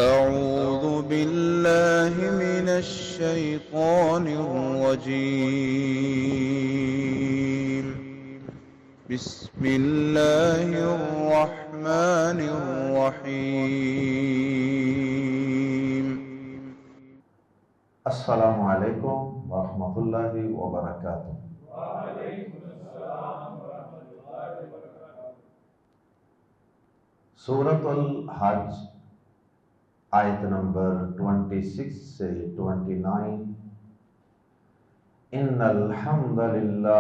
أعوذ بالله من الشيطان الرجيم. بسم الله الرحمن الرحيم. السلام علیکم ورحمۃ اللہ وبرکاتہ۔ سورۃ الحج آیت نمبر 26 سے 29۔ ان الحمد للہ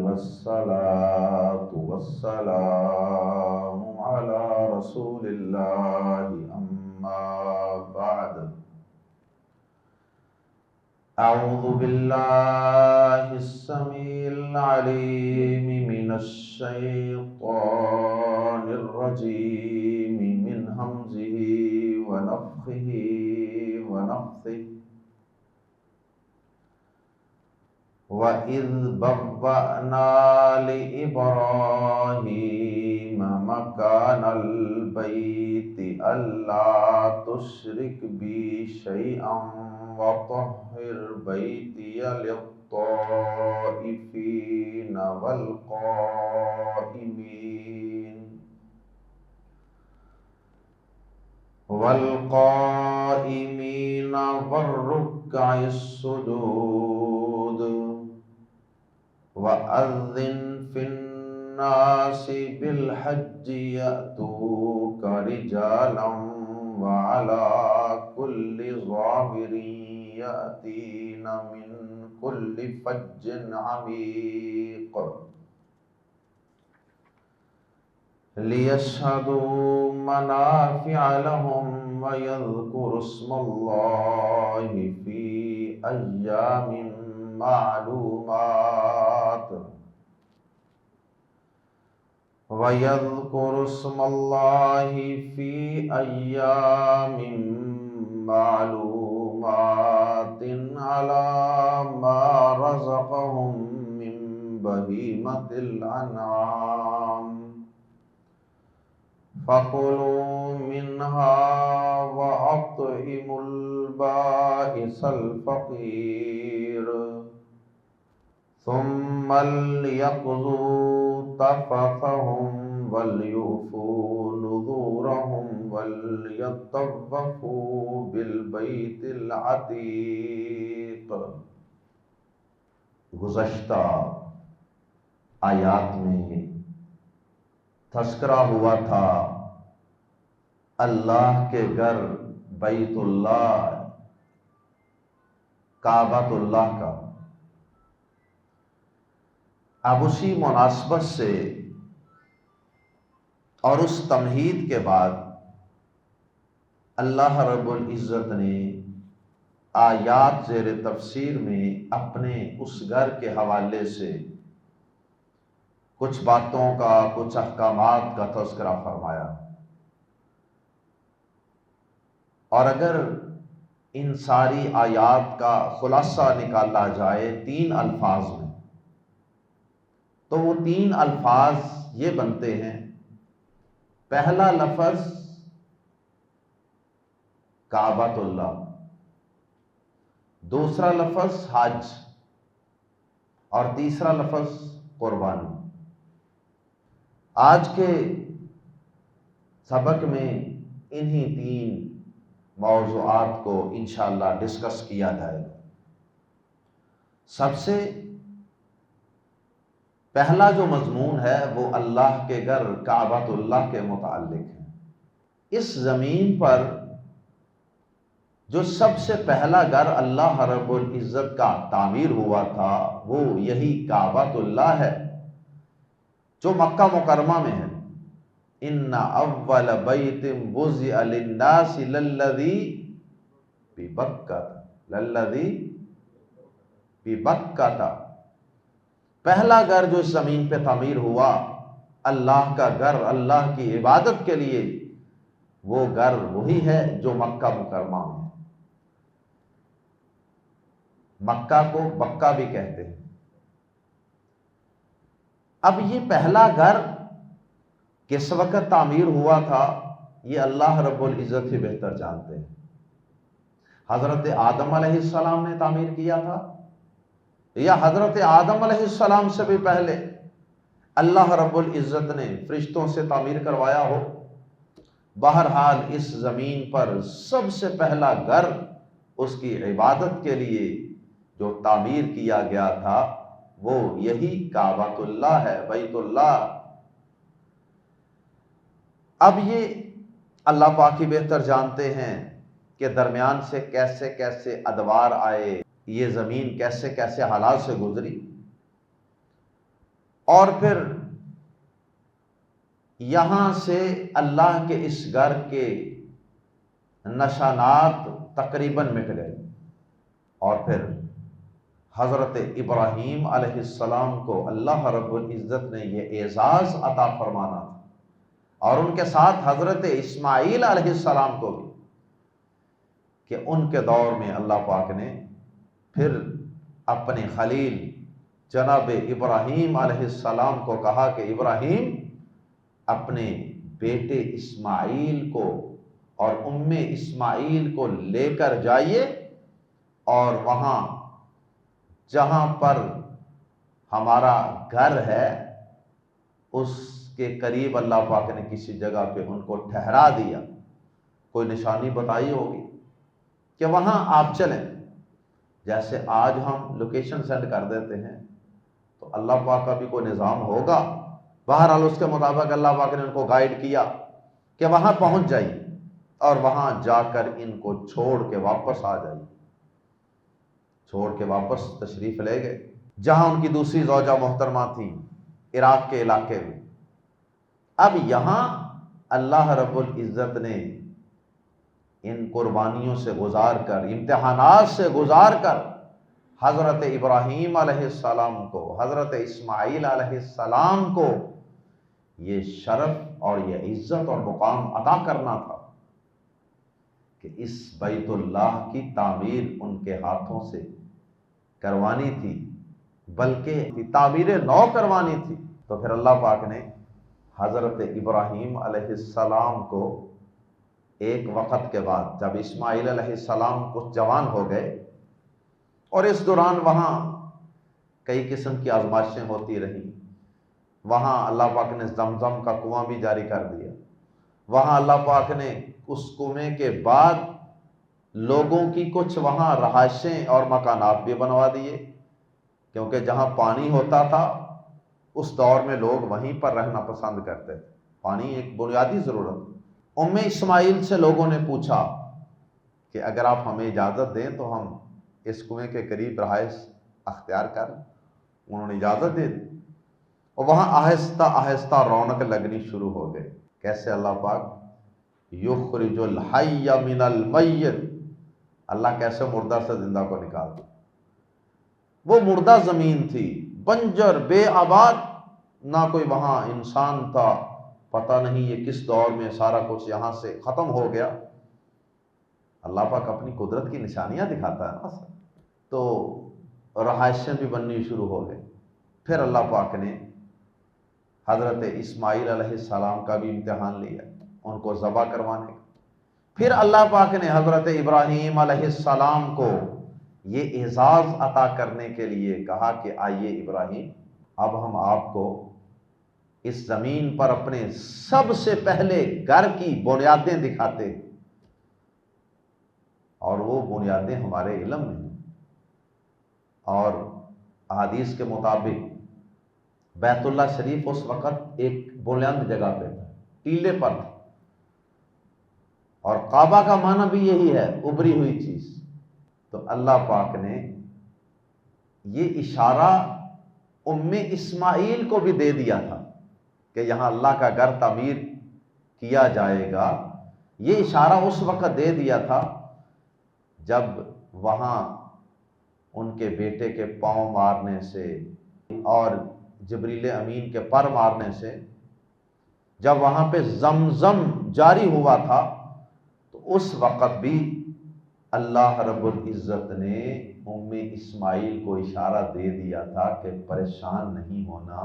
والصلاة والسلام علی رسول اللہ اما بعد۔ اعوذ باللہ السمیع العلیم من الشیطان الرجیم من ہمزہ ونفخہ ونفثہ۔ وَإِذْ بَوَّأْنَا لِإِبْرَاهِيمَ مَكَانَ الْبَيْتِ أَلَّا تُشْرِكْ بِي شَيْئًا وَطَهِّرْ بَيْتِيَ لِلطَّائِفِينَ والقائمين والركع السجود۔ وأذن في الناس بالحج يأتوك رجالا وعلى كل ضامر يأتين من كل فج عميق ليشهدوا منافع لهم ويذكروا اسم الله في أيام معلومات ويذكروا اسم الله في أيام معلومات على ما رزقهم من بهيمة الأنعام فَكُلُوا مِنْهَا وَأَطْعِمُوا الْبَائِسَ الْفَقِيرَ ثُمَّ لْيَقْضُوا تَفَثَهُمْ وَلْيُوفُوا نُذُورَهُمْ وَلْيَطَّوَّفُوا بِالْبَيْتِ الْعَتِيقِ۔ گزشتہ آیات میں تذکرہ ہوا تھا اللہ کے گھر بیت اللہ کعبۃ اللہ کا۔ اب اسی مناسبت سے اور اس تمہید کے بعد اللہ رب العزت نے آیات زیر تفسیر میں اپنے اس گھر کے حوالے سے کچھ باتوں کا، کچھ احکامات کا تذکرہ فرمایا۔ اور اگر ان ساری آیات کا خلاصہ نکالا جائے 3 الفاظ میں، تو وہ 3 الفاظ یہ بنتے ہیں۔ پہلا لفظ کعبۃ اللہ، دوسرا لفظ حج، اور تیسرا لفظ قربانی۔ آج کے سبق میں انہی 3 موضوعات کو انشاءاللہ ڈسکس کیا جائے گا۔ سب سے پہلا جو مضمون ہے وہ اللہ کے گھر کعبۃ اللہ کے متعلق ہے۔ اس زمین پر جو سب سے پہلا گھر اللہ رب العزت کا تعمیر ہوا تھا وہ یہی کعبۃ اللہ ہے جو مکہ مکرمہ میں ہے۔ ان اول بیت وضع للناس للذی ببکہ، پہلا گھر جو اس زمین پہ تعمیر ہوا اللہ کا گھر، اللہ کی عبادت کے لیے، وہ گھر وہی ہے جو مکہ مکرمہ میں ہے۔ مکہ کو بکہ بھی کہتے ہیں۔ اب یہ پہلا گھر کس وقت تعمیر ہوا تھا یہ اللہ رب العزت ہی بہتر جانتے ہیں۔ حضرت آدم علیہ السلام نے تعمیر کیا تھا یا حضرت آدم علیہ السلام سے بھی پہلے اللہ رب العزت نے فرشتوں سے تعمیر کروایا ہو، بہرحال اس زمین پر سب سے پہلا گھر اس کی عبادت کے لیے جو تعمیر کیا گیا تھا وہ یہی کعبۃ اللہ ہے، بیت اللہ۔ اب یہ اللہ پاک ہی بہتر جانتے ہیں کہ درمیان سے کیسے کیسے ادوار آئے، یہ زمین کیسے کیسے حالات سے گزری، اور پھر یہاں سے اللہ کے اس گھر کے نشانات تقریباً مٹ گئے، اور پھر حضرت ابراہیم علیہ السلام کو اللہ رب العزت نے یہ اعزاز عطا فرمانا تھا، اور ان کے ساتھ حضرت اسماعیل علیہ السلام کو بھی، کہ ان کے دور میں اللہ پاک نے پھر اپنے خلیل جناب ابراہیم علیہ السلام کو کہا کہ ابراہیم اپنے بیٹے اسماعیل کو اور اسماعیل کو لے کر جائیے، اور وہاں جہاں پر ہمارا گھر ہے اس کے قریب اللہ پاک نے کسی جگہ پہ ان کو ٹھہرا دیا، کوئی نشانی بتائی ہوگی کہ وہاں آپ چلیں۔ جیسے آج ہم لوکیشن سینڈ کر دیتے ہیں تو اللہ پاک کا بھی کوئی نظام ہوگا، بہرحال اس کے مطابق اللہ پاک نے ان کو گائیڈ کیا کہ وہاں پہنچ جائیے اور وہاں جا کر ان کو چھوڑ کے واپس آ جائیے۔ چھوڑ کے واپس تشریف لے گئے جہاں ان کی دوسری زوجہ محترمہ تھیں، عراق کے علاقے میں۔ اب یہاں اللہ رب العزت نے ان قربانیوں سے گزار کر، امتحانات سے گزار کر حضرت ابراہیم علیہ السلام کو، حضرت اسماعیل علیہ السلام کو یہ شرف اور یہ عزت اور مقام عطا کرنا تھا کہ اس بیت اللہ کی تعمیر ان کے ہاتھوں سے کروانی تھی، بلکہ تعمیر نو کروانی تھی۔ تو پھر اللہ پاک نے حضرت ابراہیم علیہ السلام کو ایک وقت کے بعد، جب اسماعیل علیہ السلام کچھ جوان ہو گئے، اور اس دوران وہاں کئی قسم کی آزمائشیں ہوتی رہیں، وہاں اللہ پاک نے زمزم کا کنواں بھی جاری کر دیا، وہاں اللہ پاک نے اس کنویں کے بعد لوگوں کی کچھ وہاں رہائشیں اور مکانات بھی بنوا دیے، کیونکہ جہاں پانی ہوتا تھا اس دور میں لوگ وہیں پر رہنا پسند کرتے تھے، پانی ایک بنیادی ضرورت۔ اسماعیل سے لوگوں نے پوچھا کہ اگر آپ ہمیں اجازت دیں تو ہم اس کنویں کے قریب رہائش اختیار کریں۔ انہوں نے اجازت دے دی، اور وہاں آہستہ آہستہ رونق لگنی شروع ہو گئی۔ کیسے اللہ پاک یخرج الحی من المیت، اللہ کیسے مردہ سے زندہ کو نکالتا۔ وہ مردہ زمین تھی، بنجر بے آباد، نہ کوئی وہاں انسان تھا، پتہ نہیں یہ کس دور میں سارا کچھ یہاں سے ختم ہو گیا۔ اللہ پاک اپنی قدرت کی نشانیاں دکھاتا ہے نا، تو رہائشیں بھی بننی شروع ہو گئی۔ پھر اللہ پاک نے حضرت اسماعیل علیہ السلام کا بھی امتحان لیا، ان کو ذبح کروانے کا۔ پھر اللہ پاک نے حضرت ابراہیم علیہ السلام کو یہ اعزاز عطا کرنے کے لیے کہا کہ آئیے ابراہیم، اب ہم آپ کو اس زمین پر اپنے سب سے پہلے گھر کی بنیادیں دکھاتے ہیں، اور وہ بنیادیں ہمارے علم میں ہیں، اور احادیث کے مطابق بیت اللہ شریف اس وقت ایک بلند جگہ پہ تھا، ٹیلے پر تھا، اور کعبہ کا معنی بھی یہی ہے، ابری ہوئی چیز۔ تو اللہ پاک نے یہ اشارہ اسماعیل کو بھی دے دیا تھا کہ یہاں اللہ کا گھر تعمیر کیا جائے گا۔ یہ اشارہ اس وقت دے دیا تھا جب وہاں ان کے بیٹے کے پاؤں مارنے سے اور جبریل امین کے پر مارنے سے، جب وہاں پہ زمزم جاری ہوا تھا، تو اس وقت بھی اللہ رب العزت نے اسماعیل کو اشارہ دے دیا تھا کہ پریشان نہیں ہونا،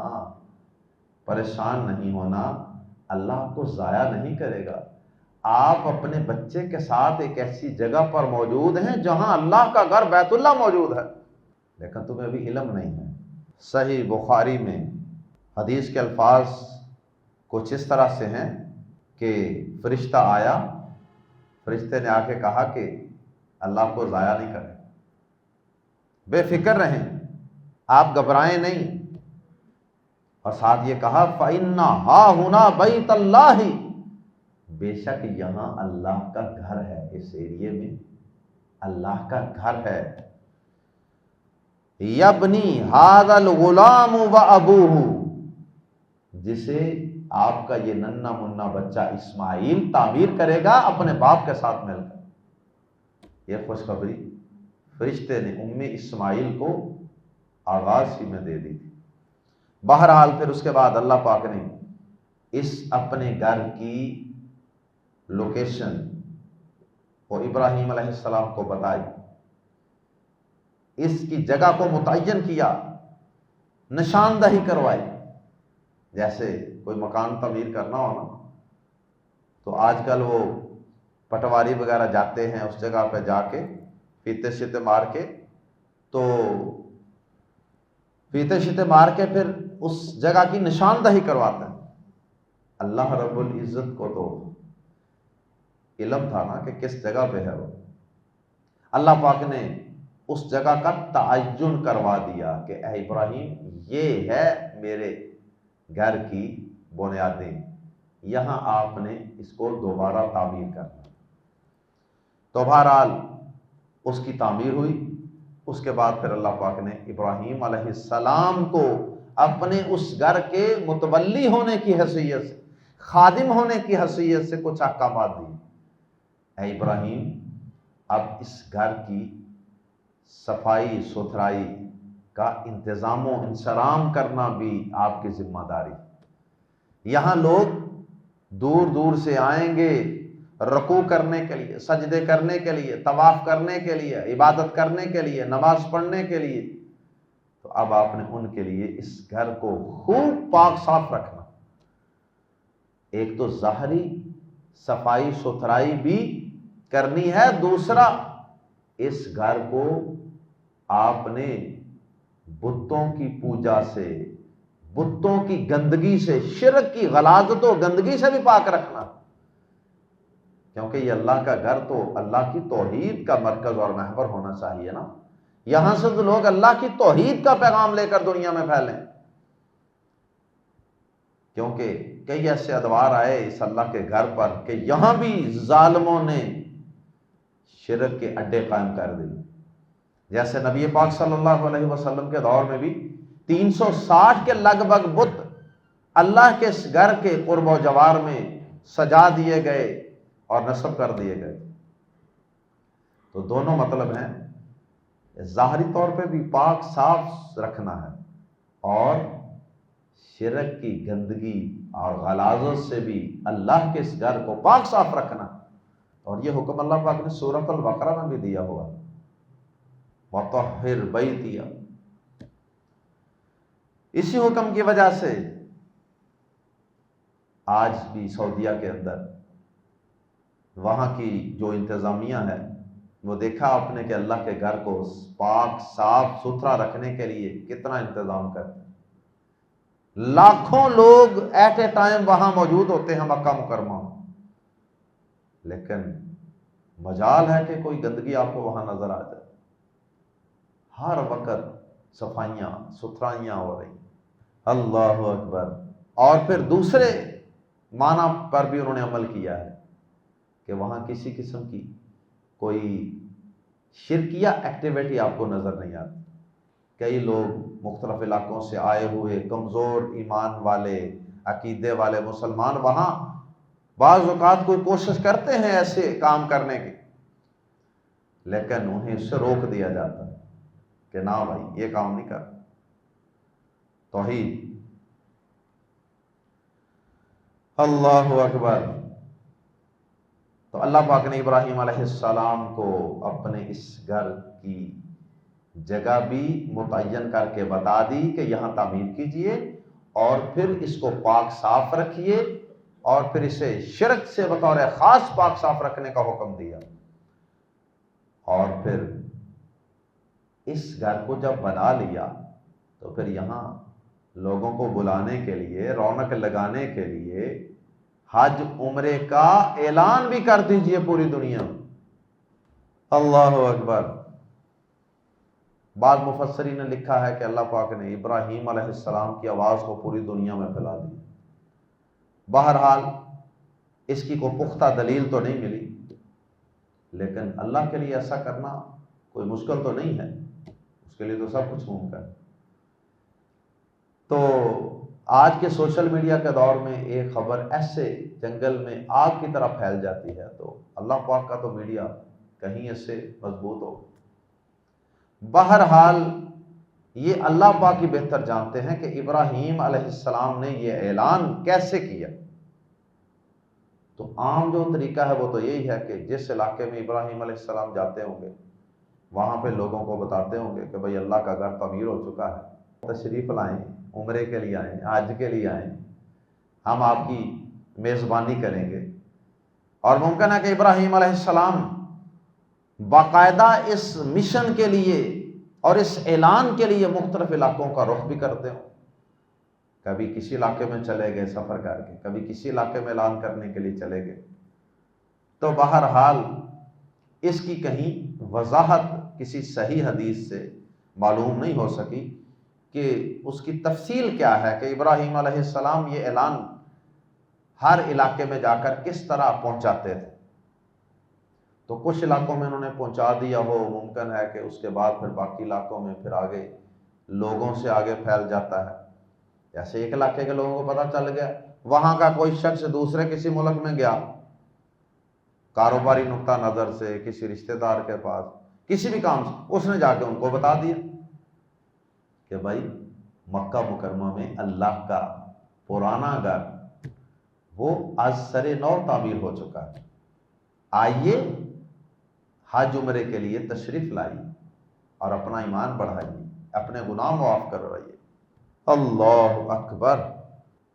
پریشان نہیں ہونا، اللہ آپ کو ضائع نہیں کرے گا، آپ اپنے بچے کے ساتھ ایک ایسی جگہ پر موجود ہیں جہاں اللہ کا گھر بیت اللہ موجود ہے، لیکن تمہیں ابھی علم نہیں ہے۔ صحیح بخاری میں حدیث کے الفاظ کچھ اس طرح سے ہیں کہ فرشتہ آیا، فرشتے نے آ کے کہا کہ اللہ کو ضائع نہیں کریں، بے فکر رہیں، آپ گھبرائیں نہیں، اور ساتھ یہ کہا فَإِنَّ هَا هُنَا بَيْتَ اللَّهِ، بے شک یہاں اللہ کا گھر ہے، اس ایریے میں اللہ کا گھر ہے۔ یبنی هَذَا الْغُلَامُ وَأَبُوهُ، جسے آپ کا یہ ننھا منا بچہ اسماعیل تعمیر کرے گا اپنے باپ کے ساتھ مل کر۔ یہ خوشخبری فرشتے نے اسماعیل کو آغاز ہی میں دے دی تھی۔ بہرحال پھر اس کے بعد اللہ پاک نے اس اپنے گھر کی لوکیشن وہ ابراہیم علیہ السلام کو بتائی، اس کی جگہ کو متعین کیا، نشاندہی کروائی۔ جیسے کوئی مکان تعمیر کرنا ہو نا تو آج کل وہ پٹواری وغیرہ جاتے ہیں، اس جگہ پہ جا کے فیتے شیتے مار کے، تو فیتے شیتے مار کے پھر اس جگہ کی نشاندہی کرواتے ہیں۔ اللہ رب العزت کو تو علم تھا نا کہ کس جگہ پہ ہے وہ، اللہ پاک نے اس جگہ کا تعین کروا دیا کہ اے ابراہیم یہ ہے میرے گھر کی بنیادیں، یہاں آپ نے اس کو دوبارہ تعمیر کرنا۔ تو بہرحال اس کی تعمیر ہوئی۔ اس کے بعد پھر اللہ پاک نے ابراہیم علیہ السلام کو اپنے اس گھر کے متولی ہونے کی حیثیت سے، خادم ہونے کی حیثیت سے کچھ احکامات دیے۔ اے ابراہیم اب اس گھر کی صفائی ستھرائی کا انتظام و انصرام کرنا بھی آپ کی ذمہ داری۔ یہاں لوگ دور دور سے آئیں گے رکوع کرنے کے لیے، سجدے کرنے کے لیے، طواف کرنے کے لیے، عبادت کرنے کے لیے، نماز پڑھنے کے لیے، تو اب آپ نے ان کے لیے اس گھر کو خوب پاک صاف رکھنا۔ ایک تو ظاہری صفائی ستھرائی بھی کرنی ہے، دوسرا اس گھر کو آپ نے بتوں کی پوجا سے، بتوں کی گندگی سے، شرک کی غلاظت و گندگی سے بھی پاک رکھنا، کیونکہ یہ اللہ کا گھر تو اللہ کی توحید کا مرکز اور محور ہونا چاہیے نا۔ یہاں سے تو لوگ اللہ کی توحید کا پیغام لے کر دنیا میں پھیلیں، کیونکہ کئی ایسے ادوار آئے اس اللہ کے گھر پر کہ یہاں بھی ظالموں نے شرک کے اڈے قائم کر دی۔ جیسے نبی پاک صلی اللہ علیہ وسلم کے دور میں بھی 360 کے لگ بھگ بت اللہ کے اس گھر کے قرب و جوار میں سجا دیے گئے اور نصب کر دیے گئے۔ تو دونوں مطلب ہیں، ظاہری طور پہ بھی پاک صاف رکھنا ہے، اور شرک کی گندگی اور غلاظت سے بھی اللہ کے اس گھر کو پاک صاف رکھنا۔ اور یہ حکم اللہ پاک نے سورۃ البقرہ میں بھی دیا ہوا، وَطَهِّرْ بَيْتِيَ۔ اسی حکم کی وجہ سے آج بھی سعودیہ کے اندر وہاں کی جو انتظامیہ ہے وہ دیکھا آپ نے کہ اللہ کے گھر کو پاک صاف ستھرا رکھنے کے لیے کتنا انتظام کرتے ہیں۔ لاکھوں لوگ ایٹ اے ٹائم وہاں موجود ہوتے ہیں مکہ مکرمہ، لیکن مجال ہے کہ کوئی گندگی آپ کو وہاں نظر آ جائے۔ ہر وقت صفائیاں ستھرائیاں ہو رہی۔ اللہ اکبر۔ اور پھر دوسرے معنی پر بھی انہوں نے عمل کیا ہے کہ وہاں کسی قسم کی کوئی شرکیہ ایکٹیویٹی آپ کو نظر نہیں آتی۔ کئی لوگ مختلف علاقوں سے آئے ہوئے کمزور ایمان والے عقیدے والے مسلمان وہاں بعض اوقات کوئی کوشش کرتے ہیں ایسے کام کرنے کی، لیکن انہیں اس سے روک دیا جاتا ہے کہ نہ بھائی یہ کام نہیں کرنا۔ توحید۔ اللہ اکبر۔ تو اللہ پاک نے ابراہیم علیہ السلام کو اپنے اس گھر کی جگہ بھی متعین کر کے بتا دی کہ یہاں تعمیر کیجئے، اور پھر اس کو پاک صاف رکھیے، اور پھر اسے شرک سے بطور خاص پاک صاف رکھنے کا حکم دیا. اور پھر اس گھر کو جب بنا لیا تو پھر یہاں لوگوں کو بلانے کے لیے، رونق لگانے کے لیے حج عمرے کا اعلان بھی کر دیجئے پوری دنیا میں. اللہ اکبر. بعض مفسرین نے لکھا ہے کہ اللہ پاک نے ابراہیم علیہ السلام کی آواز کو پوری دنیا میں پھیلا دی. بہرحال اس کی کوئی پختہ دلیل تو نہیں ملی، لیکن اللہ کے لیے ایسا کرنا کوئی مشکل تو نہیں ہے، اس کے لیے تو سب کچھ ممکن ہے. تو آج کے سوشل میڈیا کے دور میں ایک خبر ایسے جنگل میں آگ کی طرح پھیل جاتی ہے تو اللہ پاک کا تو میڈیا کہیں اس سے مضبوط ہو. بہرحال یہ اللہ پاک ہی بہتر جانتے ہیں کہ ابراہیم علیہ السلام نے یہ اعلان کیسے کیا. تو عام جو طریقہ ہے وہ تو یہی ہے کہ جس علاقے میں ابراہیم علیہ السلام جاتے ہوں گے وہاں پہ لوگوں کو بتاتے ہوں گے کہ بھئی اللہ کا گھر تعمیر ہو چکا ہے، تشریف لائیں، عمرے کے لیے آئیں، حج کے لیے آئیں، ہم آپ کی میزبانی کریں گے. اور ممکن ہے کہ ابراہیم علیہ السلام باقاعدہ اس مشن کے لیے اور اس اعلان کے لیے مختلف علاقوں کا رخ بھی کرتے ہوں. کبھی کسی علاقے میں چلے گئے سفر کر کے، کبھی کسی علاقے میں اعلان کرنے کے لیے چلے گئے. تو بہرحال اس کی کہیں وضاحت کسی صحیح حدیث سے معلوم نہیں ہو سکی کہ اس کی تفصیل کیا ہے کہ ابراہیم علیہ السلام یہ اعلان ہر علاقے میں جا کر کس طرح پہنچاتے تھے. تو کچھ علاقوں میں انہوں نے پہنچا دیا ہو، ممکن ہے کہ اس کے بعد پھر باقی علاقوں میں پھر آگے لوگوں سے آگے پھیل جاتا ہے. جیسے ایک علاقے کے لوگوں کو پتہ چل گیا، وہاں کا کوئی شخص دوسرے کسی ملک میں گیا کاروباری نقطہ نظر سے، کسی رشتہ دار کے پاس، کسی بھی کام سے، اس نے جا کے ان کو بتا دیا کہ بھائی مکہ مکرمہ میں اللہ کا پرانا گھر وہ از سر نو تعمیر ہو چکا ہے، آئیے حج عمرے کے لیے تشریف لائیے اور اپنا ایمان بڑھائیے، اپنے گناہ معاف کروائیے. اللہ اکبر.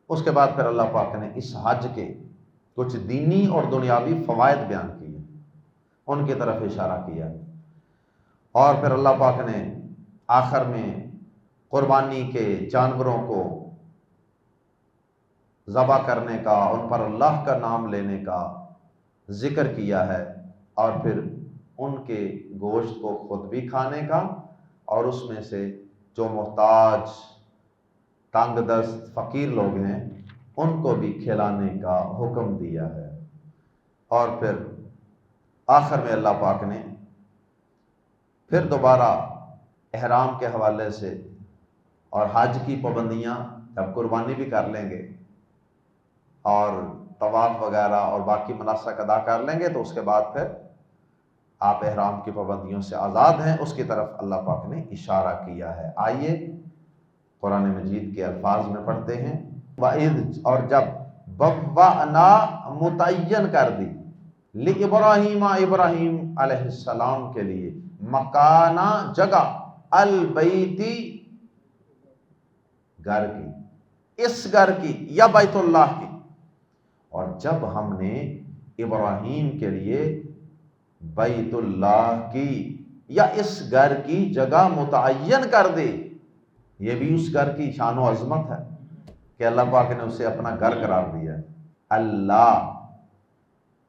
اس کے بعد پھر اللہ پاک نے اس حج کے کچھ دینی اور دنیاوی فوائد بیان کیے، ان کی طرف اشارہ کیا. اور پھر اللہ پاک نے آخر میں قربانی کے جانوروں کو ذبح کرنے کا، ان پر اللہ کا نام لینے کا ذکر کیا ہے، اور پھر ان کے گوشت کو خود بھی کھانے کا اور اس میں سے جو محتاج، تنگ دست، فقیر لوگ ہیں ان کو بھی کھلانے کا حکم دیا ہے. اور پھر آخر میں اللہ پاک نے پھر دوبارہ احرام کے حوالے سے اور حج کی پابندیاں، جب قربانی بھی کر لیں گے اور طواف وغیرہ اور باقی مناسک ادا کر لیں گے تو اس کے بعد پھر آپ احرام کی پابندیوں سے آزاد ہیں، اس کی طرف اللہ پاک نے اشارہ کیا ہے. آئیے قرآن مجید کے الفاظ میں پڑھتے ہیں. وَإِذْ، اور جب بَوَّأْنَا متعین کر دی، لِإِبْرَاهِيمَ، ابراہیم علیہ السلام کے لیے، مکانہ جگہ، البیتی گھر کی، اس گھر کی یا بیت اللہ کی. اور جب ہم نے ابراہیم کے لیے بیت اللہ کی یا اس گھر کی جگہ متعین کر دی، یہ بھی اس گھر کی شان و عظمت ہے کہ اللہ پاک نے اسے اپنا گھر قرار دیا ہے. اللہ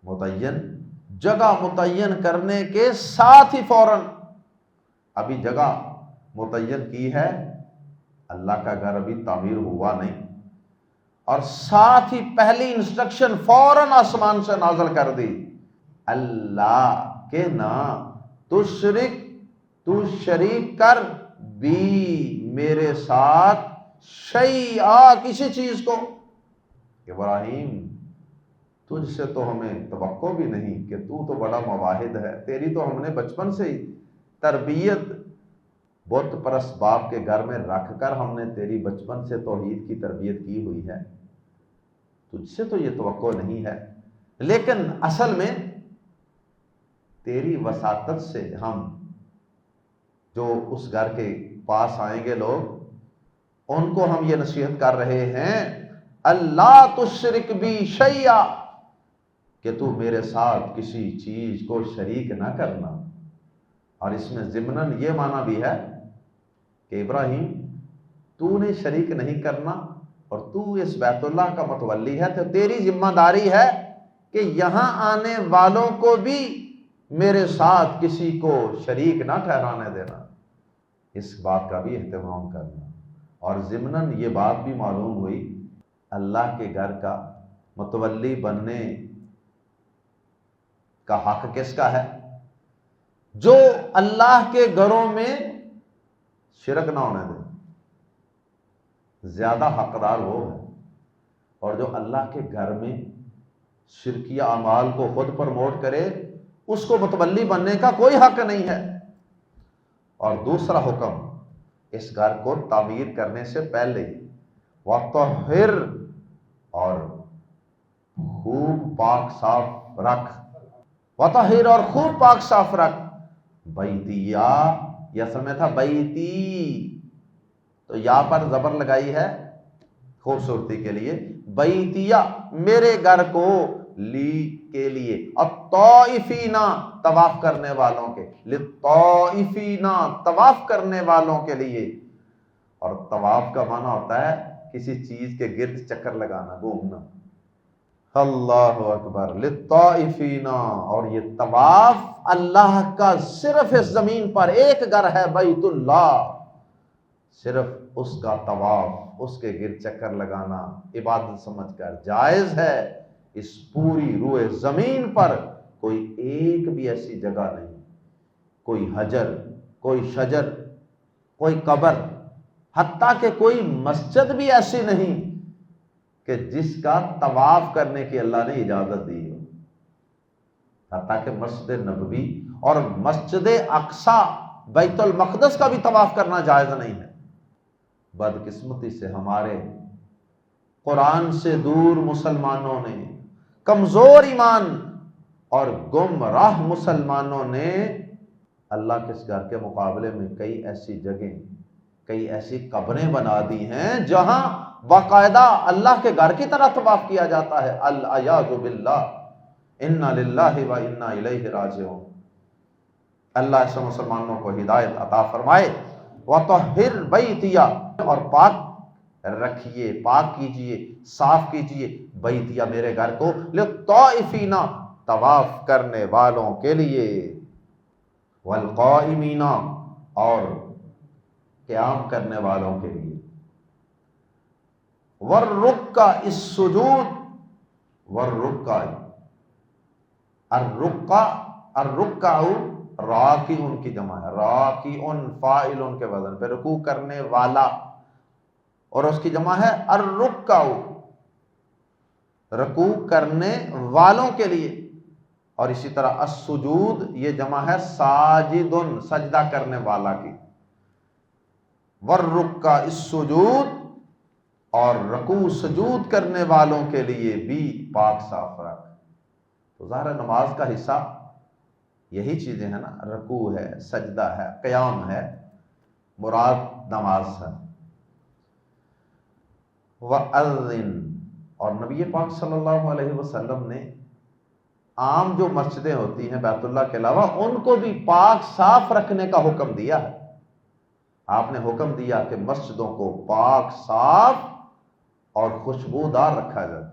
متعین، جگہ متعین کرنے کے ساتھ ہی فوراً، ابھی جگہ متعین کی ہے، اللہ کا گھر ابھی تعمیر ہوا نہیں، اور ساتھ ہی پہلی انسٹرکشن فوراً آسمان سے نازل کر دی، اللہ کے نام تو شریک کر بھی میرے ساتھ شیئا، کسی چیز کو. ابراہیم تجھ سے تو ہمیں توقع بھی نہیں کہ تو بڑا مواحد ہے، تیری تو ہم نے بچپن سے ہی تربیت بت پرست باپ کے گھر میں رکھ کر ہم نے تیری بچپن سے توحید کی تربیت کی ہوئی ہے، تجھ سے تو یہ توقع نہیں ہے. لیکن اصل میں تیری وساطت سے ہم جو اس گھر کے پاس آئیں گے لوگ، ان کو ہم یہ نصیحت کر رہے ہیں اللہ تشرک بی شیئا، کہ تو میرے ساتھ کسی چیز کو شریک نہ کرنا۔ اور اس میں ضمناً یہ معنی بھی ہے کہ ابراہیم تو نے شریک نہیں کرنا، اور تو اس بیت اللہ کا متولی ہے، تو تیری ذمہ داری ہے کہ یہاں آنے والوں کو بھی میرے ساتھ کسی کو شریک نہ ٹھہرانے دینا، اس بات کا بھی اہتمام کرنا۔ اور ضمناً یہ بات بھی معلوم ہوئی اللہ کے گھر کا متولی بننے کا حق کس کا ہے؟ جو اللہ کے گھروں میں شرک نہ ہونے دے، زیادہ حقدار وہ ہے۔ اور جو اللہ کے گھر میں شرکیہ اعمال کو خود پروموٹ کرے، اس کو متولی بننے کا کوئی حق نہیں ہے۔ اور دوسرا حکم اس گھر کو تعمیر کرنے سے پہلے وَطَہِّرْ، اور خوب پاک صاف رکھ، وَطَہِّرْ، اور خوب پاک صاف رکھ، بیتیا، یہ اصل میں تھا بیتی، تو یہاں پر زبر لگائی ہے خوبصورتی کے لیے، بیتیا، میرے گھر کو، لی کے لیے، الطائفین، طواف کرنے والوں کے، للطائفین، طواف کرنے والوں کے لیے۔ اور طواف کا معنی ہوتا ہے کسی چیز کے گرد چکر لگانا، گھومنا۔ اللہ اکبر، للطائفین، اور یہ طواف اللہ کا صرف اس زمین پر ایک گھر ہے، بیت اللہ، صرف اس کا طواف، اس کے گرد چکر لگانا عبادت سمجھ کر جائز ہے۔ اس پوری روئے زمین پر کوئی ایک بھی ایسی جگہ نہیں، کوئی حجر، کوئی شجر، کوئی قبر، حتیٰ کہ کوئی مسجد بھی ایسی نہیں کہ جس کا طواف کرنے کی اللہ نے اجازت دی ہو۔ حتیٰ کہ مسجد نبوی اور مسجد اقصی، بیت المقدس کا بھی طواف کرنا جائز نہیں ہے۔ بدقسمتی سے ہمارے قرآن سے دور مسلمانوں نے، کمزور ایمان اور گمراہ مسلمانوں نے اللہ کے اس گھر کے مقابلے میں کئی ایسی جگہیں، کئی ایسی قبریں بنا دی ہیں جہاں باقاعدہ اللہ کے گھر کی طرح طواف کیا جاتا ہے۔ العیاذ باللہ، انا للہ و انا الیہ راجعون۔ اللہ ایسے مسلمانوں کو ہدایت عطا فرمائے۔ وَطَہِّرْ بَیْتِیَ، اور پاک رکھیے، پاک کیجئے، صاف کیجئے، بیتیا، میرے گھر کو، للطائفین، طواف کرنے والوں کے لیے، والقائمین، اور قیام کرنے والوں کے لیے، والرکع السجود، والرکع، الرکع راکعون کی جمع ہے، راکعون فاعلون کے وزن پہ، رکوع کرنے والا، اور اس کی جمع ہے الرکع، رکوع کرنے والوں کے لیے۔ اور اسی طرح السجود، یہ جمع ہے ساجدن، سجدہ کرنے والا کی، والرکع السجود، اور رکوع سجود کرنے والوں کے لیے بھی پاک صاف رکھ۔ تو ظاہر نماز کا حصہ یہی چیزیں ہیں نا، رکوع ہے، سجدہ ہے، قیام ہے، مراد نماز ہے۔ وَأَذِّن، اور نبی پاک صلی اللہ علیہ وسلم نے عام جو مسجدیں ہوتی ہیں بیت اللہ کے علاوہ، ان کو بھی پاک صاف رکھنے کا حکم دیا ہے۔ آپ نے حکم دیا کہ مسجدوں کو پاک صاف اور خوشبودار رکھا جائے۔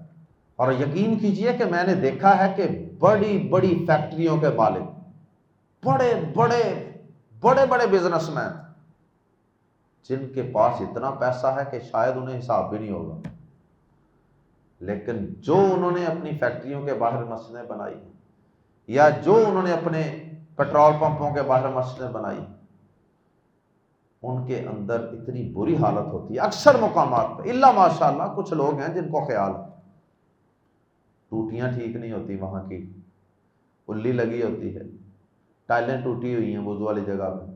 اور یقین کیجئے کہ میں نے دیکھا ہے کہ بڑی بڑی فیکٹریوں کے مالک، بڑے بڑے بزنس مین، جن کے پاس اتنا پیسہ ہے کہ شاید انہیں حساب بھی نہیں ہوگا، لیکن جو انہوں نے اپنی فیکٹریوں کے باہر مسجدیں بنائی، یا جو انہوں نے اپنے پیٹرول پمپوں کے باہر مسجدیں بنائی، ان کے اندر اتنی بری حالت ہوتی ہے اکثر مقامات پہ، الا ماشاءاللہ کچھ لوگ ہیں جن کو خیال ہے، ٹوٹیاں ٹھیک نہیں ہوتی وہاں کی، اللی لگی ہوتی ہے، ٹائلیں ٹوٹی ہوئی ہیں وضو والی جگہ میں،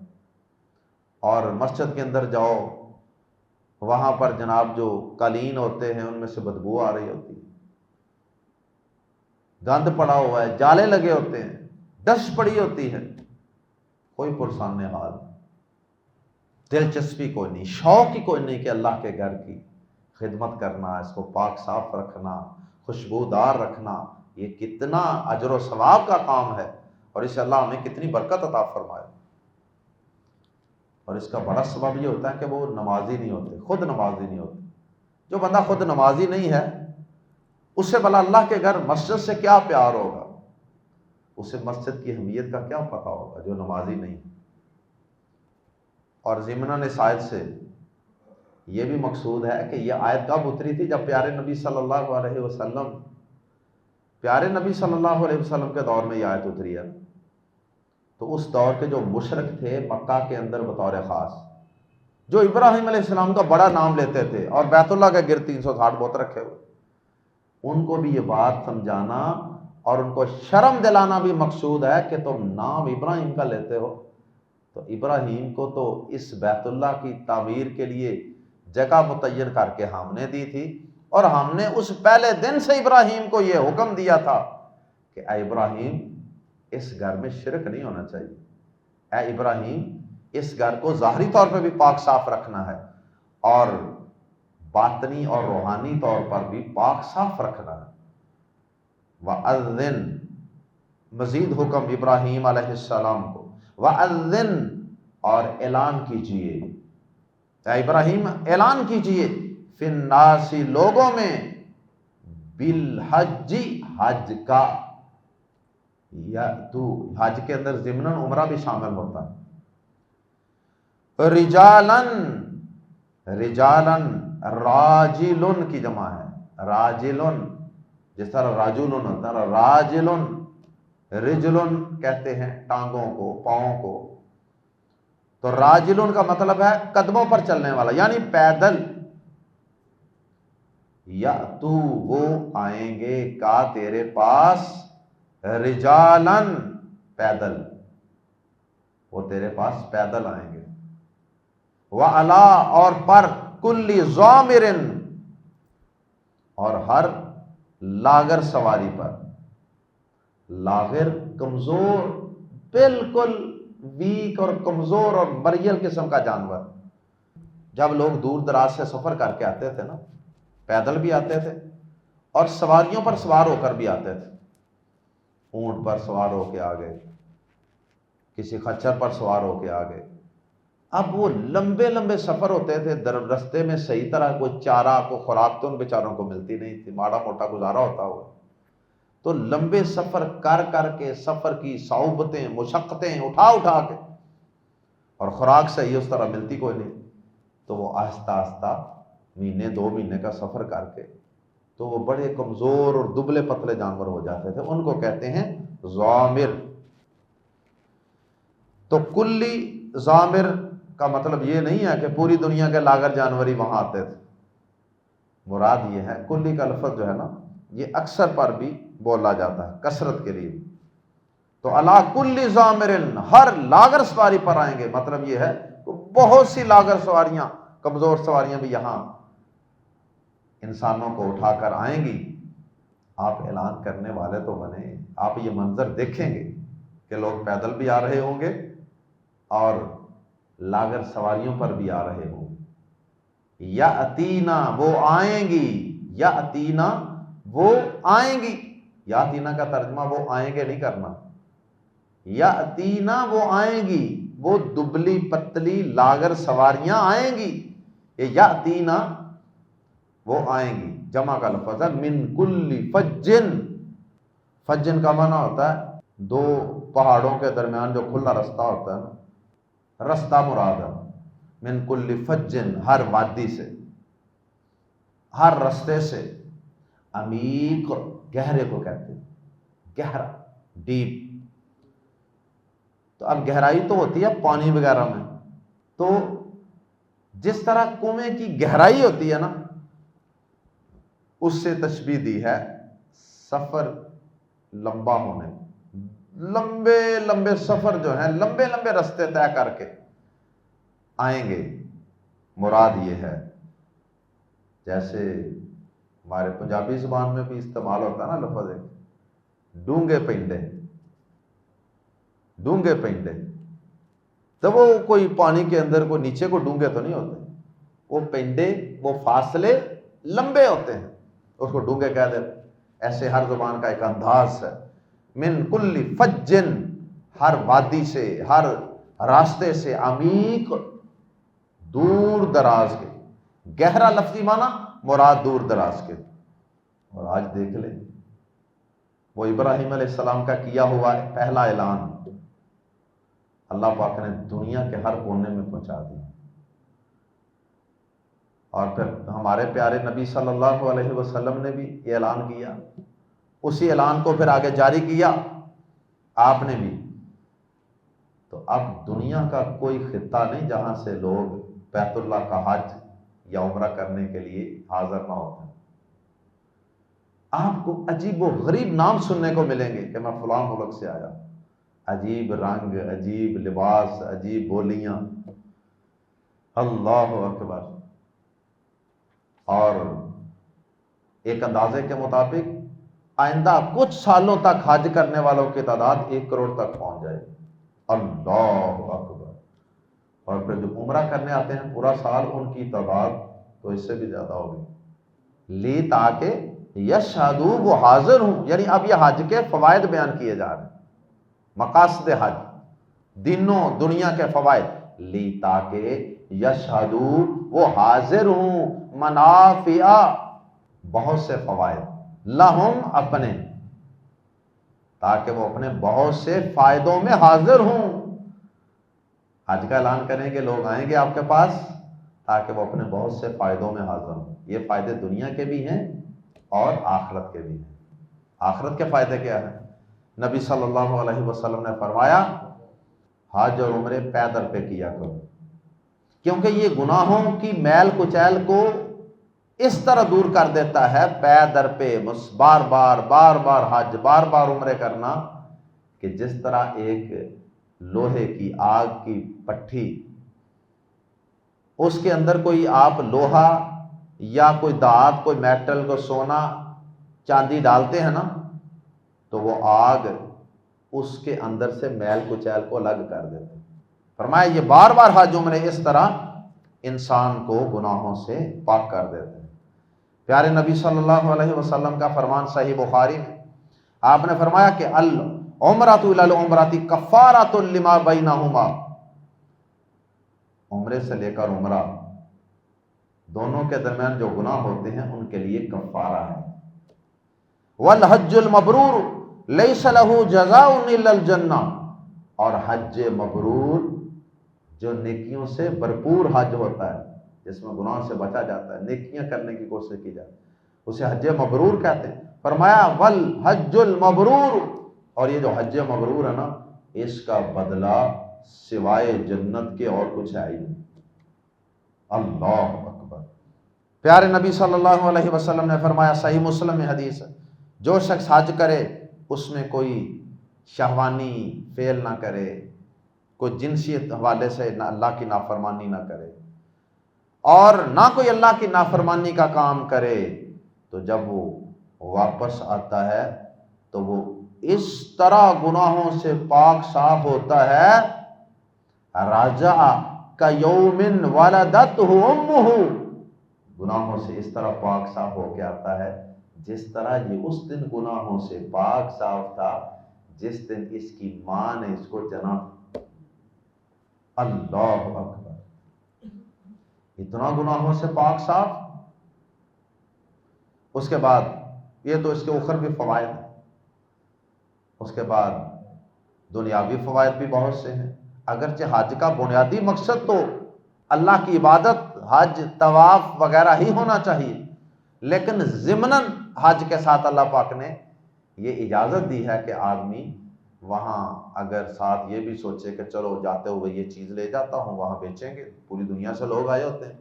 اور مسجد کے اندر جاؤ وہاں پر جناب جو قالین ہوتے ہیں ان میں سے بدبو آ رہی ہوتی ہے، گند پڑا ہوا ہے، جالے لگے ہوتے ہیں، ڈسٹ پڑی ہوتی ہے، کوئی پرسان حال، دلچسپی کوئی نہیں، شوق ہی کوئی نہیں کہ اللہ کے گھر کی خدمت کرنا، اس کو پاک صاف رکھنا، خوشبودار رکھنا، یہ کتنا اجر و ثواب کا کام ہے، اور اس سے اللہ ہمیں کتنی برکت عطا فرمائے۔ اور اس کا بڑا سبب یہ ہوتا ہے کہ وہ نمازی نہیں ہوتے، خود نمازی نہیں ہوتے۔ جو بندہ خود نمازی نہیں ہے اسے بھلا اللہ کے گھر مسجد سے کیا پیار ہوگا، اسے مسجد کی اہمیت کا کیا پتہ ہوگا جو نمازی نہیں۔ اور ضمناً اس آیت سے یہ بھی مقصود ہے کہ یہ آیت کب اتری تھی؟ جب پیارے نبی صلی اللہ علیہ وسلم کے دور میں یہ آیت اتری ہے۔ تو اس دور کے جو مشرک تھے مکہ کے اندر بطور خاص، جو ابراہیم علیہ السلام کا بڑا نام لیتے تھے اور بیت اللہ کے گرد 360 بت رکھے ہوئے، ان کو بھی یہ بات سمجھانا اور ان کو شرم دلانا بھی مقصود ہے کہ تم نام ابراہیم کا لیتے ہو، تو ابراہیم کو تو اس بیت اللہ کی تعمیر کے لیے جگہ متعین کر کے ہم نے دی تھی، اور ہم نے اس پہلے دن سے ابراہیم کو یہ حکم دیا تھا کہ اے ابراہیم اس گھر میں شرک نہیں ہونا چاہیے، اے ابراہیم اس گھر کو ظاہری طور پہ بھی پاک صاف رکھنا ہے اور باطنی اور روحانی طور پر بھی پاک صاف رکھنا ہے۔ وَأَذِّن، مزید حکم ابراہیم علیہ السلام کو، وَأَذِّن، اور اعلان کیجئے، اے ابراہیم اعلان کیجئے، فی الناس، لوگوں میں، بالحج، حج کا، یا تو حج کے اندر ضمناً عمرہ بھی شامل ہوتا ہے، رجالن، رجالن، راجلن کی جمع ہے، راجلن، جس طرح راجلن ہوتا ہے، راجلن، رجلن کہتے ہیں ٹانگوں کو، پاؤں کو، تو راجلن کا مطلب ہے قدموں پر چلنے والا، یعنی پیدل، یا تو وہ آئیں گے کا تیرے پاس، رجالن، پیدل، وہ تیرے پاس پیدل آئیں گے، وعلا، اور پر، کل ضامر، اور ہر لاغر سواری پر، لاغر کمزور، بالکل ویک اور کمزور اور مریل قسم کا جانور۔ جب لوگ دور دراز سے سفر کر کے آتے تھے نا، پیدل بھی آتے تھے اور سواریوں پر سوار ہو کر بھی آتے تھے، اونٹ پر سوار ہو کے آ گئے، کسی خچر پر سوار ہو کے آ گئے۔ اب وہ لمبے لمبے سفر ہوتے تھے، رستے میں صحیح طرح کوئی چارہ، کوئی خوراک تو ان بیچاروں کو ملتی نہیں تھی، ماڑا موٹا گزارا ہوتا ہوا، تو لمبے سفر کر کر کے سفر کی صعوبتیں، مشقتیں اٹھا اٹھا کے، اور خوراک صحیح اس طرح ملتی کوئی نہیں، تو وہ آہستہ آہستہ مہینے 2 مہینے کا سفر کر کے تو وہ بڑے کمزور اور دبلے پتلے جانور ہو جاتے تھے، ان کو کہتے ہیں ضامر۔ تو کلی ضامر کا مطلب یہ نہیں ہے کہ پوری دنیا کے لاغر جانور ہی وہاں آتے تھے، مراد یہ ہے، کلی کا لفظ جو ہے نا یہ اکثر پر بھی بولا جاتا ہے کثرت کے لیے، تو علی کل ضامر، ہر لاغر سواری پر آئیں گے، مطلب یہ ہے بہت سی لاغر سواریاں، کمزور سواریاں بھی یہاں انسانوں کو اٹھا کر آئیں گی۔ آپ اعلان کرنے والے تو بنے، آپ یہ منظر دیکھیں گے کہ لوگ پیدل بھی آ رہے ہوں گے اور لاغر سواریوں پر بھی آ رہے ہوں گے۔ یاتینا، وہ آئیں گی، یاتینا، وہ آئیں گی، یاتینا کا ترجمہ وہ آئیں گے نہیں کرنا، یاتینا، وہ آئیں گی، وہ دبلی پتلی لاغر سواریاں آئیں گی، یہ یاتینا، وہ آئیں گی، جمع کا لفظ ہے، من کل فجن، فجن کا معنی ہوتا ہے 2 پہاڑوں کے درمیان جو کھلا رستہ ہوتا ہے نا، رستہ مراد ہے، من کل فجن، ہر وادی سے، ہر رستے سے، عمیق، گہرے کو کہتے ہیں، گہرا، ڈیپ۔ تو اب گہرائی تو ہوتی ہے پانی وغیرہ میں، تو جس طرح کنویں کی گہرائی ہوتی ہے نا، اس سے تشبیہ دی ہے سفر لمبا ہونے، لمبے لمبے سفر جو ہیں، لمبے لمبے رستے طے کر کے آئیں گے، مراد یہ ہے، جیسے ہمارے پنجابی زبان میں بھی استعمال ہوتا ہے نا لفظ ہے ڈونگے پینڈے، ڈونگے پینڈے، تو وہ کوئی پانی کے اندر کوئی نیچے کو ڈونگے تو نہیں ہوتے، وہ پینڈے، وہ فاصلے لمبے ہوتے ہیں، اس کو ڈونگے کہہ دیتے، ایسے ہر زبان کا ایک انداز ہے۔ من کل فجن، ہر وادی سے، ہر راستے سے، عمیق، دور دراز کے، گہرا لفظی معنی مراد دور دراز کے۔ اور آج دیکھ لیں وہ ابراہیم علیہ السلام کا کیا ہوا پہلا اعلان اللہ پاک نے دنیا کے ہر کونے میں پہنچا دیا، اور پھر ہمارے پیارے نبی صلی اللہ علیہ وسلم نے بھی یہ اعلان کیا، اسی اعلان کو پھر آگے جاری کیا آپ نے بھی۔ تو اب دنیا کا کوئی خطہ نہیں جہاں سے لوگ بیت اللہ کا حج یا عمرہ کرنے کے لیے حاضر نہ ہوتے ہیں۔ آپ کو عجیب و غریب نام سننے کو ملیں گے کہ میں فلاں ملک سے آیا، عجیب رنگ، عجیب لباس، عجیب بولیاں، اللہ اکبر۔ اور ایک اندازے کے مطابق آئندہ کچھ سالوں تک حج کرنے والوں کی تعداد 1 کروڑ تک پہنچ جائے، اللہ اکبر۔ اور پھر جو عمرہ کرنے آتے ہیں پورا سال، ان کی تعداد تو اس سے بھی زیادہ ہوگی، لی تاکہ یشہدوا، وہ حاضر ہوں۔ یعنی اب یہ حج کے فوائد بیان کیے جا رہے ہیں، مقاصد حج، دینوں دنیا کے فوائد، لی تاکہ یشہدوا، وہ حاضر ہوں، منافع، بہت سے فوائد، لہم، اپنے، تاکہ وہ اپنے بہت سے فائدوں میں حاضر ہوں۔ حج کا اعلان کریں گے، لوگ آئیں گے آپ کے پاس تاکہ وہ اپنے بہت سے فائدوں میں حاضر ہوں۔ یہ فائدے دنیا کے بھی ہیں اور آخرت کے بھی ہیں۔ آخرت کے فائدے کیا ہیں؟ نبی صلی اللہ علیہ وسلم نے فرمایا حج اور عمرے پیدل پہ کیا کرو، کیونکہ یہ گناہوں کی میل کچیل کو اس طرح دور کر دیتا ہے، پے در پہ بار بار حج، بار بار عمرے کرنا، کہ جس طرح ایک لوہے کی آگ کی پٹھی، اس کے اندر کوئی آپ لوہا یا کوئی دھات، کوئی میٹل، کو سونا چاندی ڈالتے ہیں نا، تو وہ آگ اس کے اندر سے میل کچیل کو الگ کر دیتے ہیں۔ فرمایا یہ بار بار حج عمرے اس طرح انسان کو گناہوں سے پاک کر دیتے ہیں۔ پیارے نبی صلی اللہ علیہ وسلم کا فرمان صحیح بخاری میں آپ نے فرمایا کہ العمرۃ الی العمرۃ کفارۃ لما بینہما، عمرے سے لے کر عمرہ دونوں کے درمیان جو گناہ ہوتے ہیں ان کے لیے کفارہ ہے۔ والحج المبرور لیس لہ جزاء الا الجنہ، اور حج مبرور جو نیکیوں سے بھرپور حج ہوتا ہے، جس میں گناہ سے بچا جاتا ہے، نیکیاں کرنے کی کوشش کی جاتی ہے، اسے حج مبرور کہتے ہیں۔ فرمایا والحج المبرور، اور یہ جو حج مبرور ہے نا، اس کا بدلہ سوائے جنت کے اور کچھ ہے ہی نہیں۔ اللہ اکبر۔ پیارے نبی صلی اللہ علیہ وسلم نے فرمایا، صحیح مسلم میں حدیث ہے، جو شخص حج کرے اس میں کوئی شہوانی فعل نہ کرے، کوئی جنسیت حوالے سے نہ اللہ کی نافرمانی نہ کرے، اور نہ کوئی اللہ کی نافرمانی کا کام کرے، تو جب وہ واپس آتا ہے تو وہ اس طرح گناہوں سے پاک صاف ہوتا ہے، راجع کیوم ولدتہ امہ، گناہوں سے اس طرح پاک صاف ہو کے آتا ہے جس طرح یہ اس دن گناہوں سے پاک صاف تھا جس دن اس کی ماں نے اس کو جنا۔ اللہ اکبر، اتنا گناہوں سے پاک صاف۔ اس کے بعد یہ تو اس کے اخروی فوائد ہیں، اس کے بعد دنیاوی فوائد بھی بہت سے ہیں۔ اگرچہ حج کا بنیادی مقصد تو اللہ کی عبادت، حج، طواف وغیرہ ہی ہونا چاہیے، لیکن ضمناً حج کے ساتھ اللہ پاک نے یہ اجازت دی ہے کہ آدمی وہاں اگر ساتھ یہ بھی سوچے کہ چلو جاتے ہوئے یہ چیز لے جاتا ہوں، وہاں بیچیں گے، پوری دنیا سے لوگ آئے ہوتے ہیں،